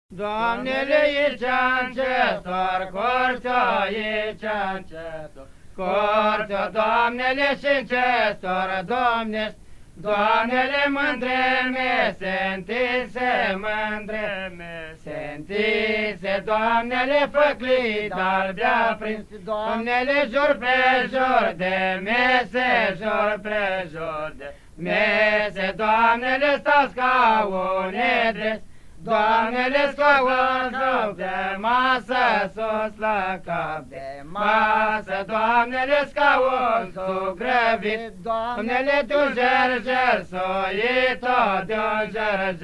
Doamnele, e ce-a-ncetor, corțo, e ce-a-ncetor, corțo, Doamnele, și-ncestor, Domnești, Doamnele, mândre-me, se-ntinse, mândre-me, se-ntinse, Doamnele, făclit, albea prins, Doamnele, jur prejur de mese, jur prejur de mese, Doamnele, stau scaune drept, Doamnele, scaun joc de masă, sus la cap de masă, Doamnele, scaun sugrăvit, Doamnele, tu ger, soito, de-un ger,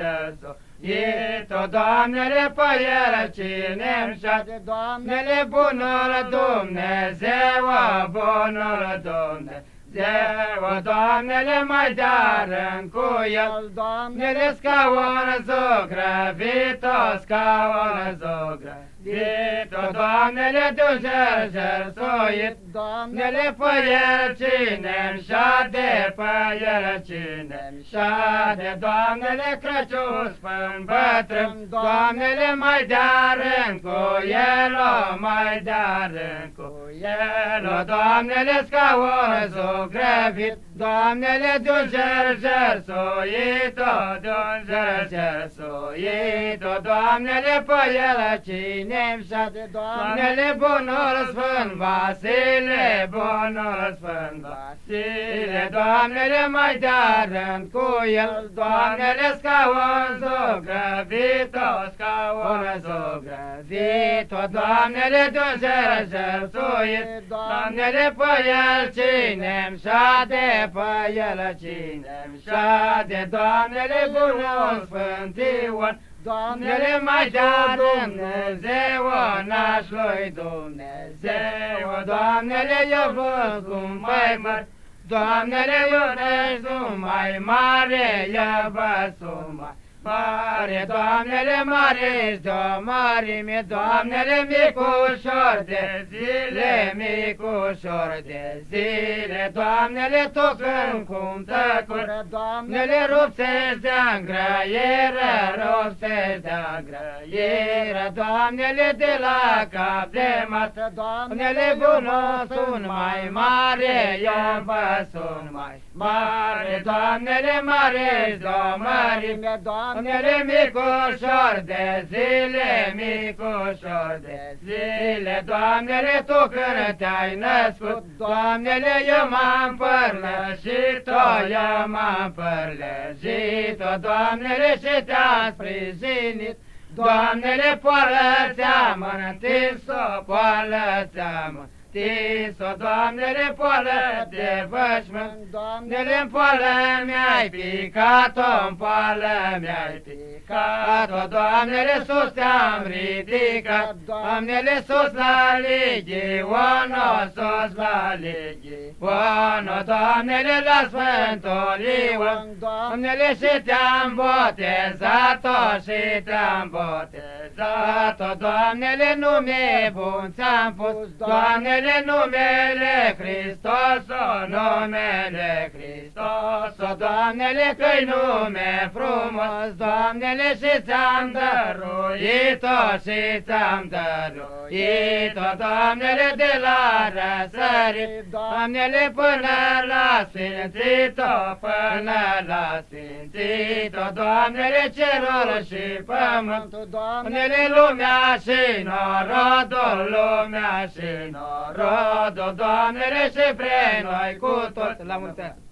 soito, Doamnele, pe el cine-mi șade, Doamnele, bunul Dumnezeu, bunul Dumnezeu, Doamnele, mai dar cu el, Doamnele, scaun zugrăvit-o, scaun zugrăvit-o, Doamnele, tu ger, soit, Doamnele, pe el cine-mi șade, pe el cine-mi șade, Doamnele, Crăciun spân bătrân, Doamnele, mai dar cu el, mai dar cu el, Doamnele, scaun zugrăvit, Doamnele, de-un ger, soit-o, de-un ger, soit-o, Doamnele, pe el cine-mi șade, Doamnele, bunul Sfânt Vasile, bunul Sfânt Vasile, Doamnele, mai dar cu el, Doamnele, scaun zugrăvit-o, scaun zugrăvit-o, Doamnele, de-un ger, soit, Doamnele, pe el cine-mi șade, pe el cine-mi șade, Doamnele, bunul Sfânt Ion, Doamnele, mai da Dumnezeu, naș lui Dumnezeu, Doamnele, eu văd cum mai mari, Doamnele, iubești mai mare, iubăți mai mare, Doamnele, mare-ți de-o mărime, Doamnele, micușor de zile, micușor de zile, Doamnele, tu când cum tăcură, Doamnele, rupsești de-a grăieră, rupsești de-a grăieră, Doamnele, de la cap de masă, Doamnele, bunul sunt mai mare, iubă sunt mai mare, Doamnele, mare-ți de-o mărime, Doamnele, micușor de zile, micușor de zile, Doamnele, tu când te-ai născut, Doamnele, eu m-am părlășit-o, eu m-am părlășit-o, Doamnele, și te-am sprijinit, Doamnele, poală-ți-am întins-o, poală-ți-am întins-o, Doamnele, poală de vășmânt, Doamnele, în poală mi-ai picat-o, în poală mi-ai picat-o, Doamnele, sus te-am ridicat, Doamnele, sus la Ligiono, sus la Ligiono, Doamnele, la Sfântul Ion, Doamnele, și te-am botezat-o, și te-am botezat-o, Doamnele, nume bun ți-am pus, Doamnele, numele Hristos, numele Hristos, Doamnele, că-i nume frumos, Doamnele, și ți-am dăruit-o, și ți-am dăruit-o, Doamnele, de la răsărit, Doamnele, până la sfințit-o, până la sfințit-o, Doamnele, cerul și pământul, Doamnele, lumea și norodul, lumea și norodul, Doamnele, și pre noi cu toți, la mulți ani.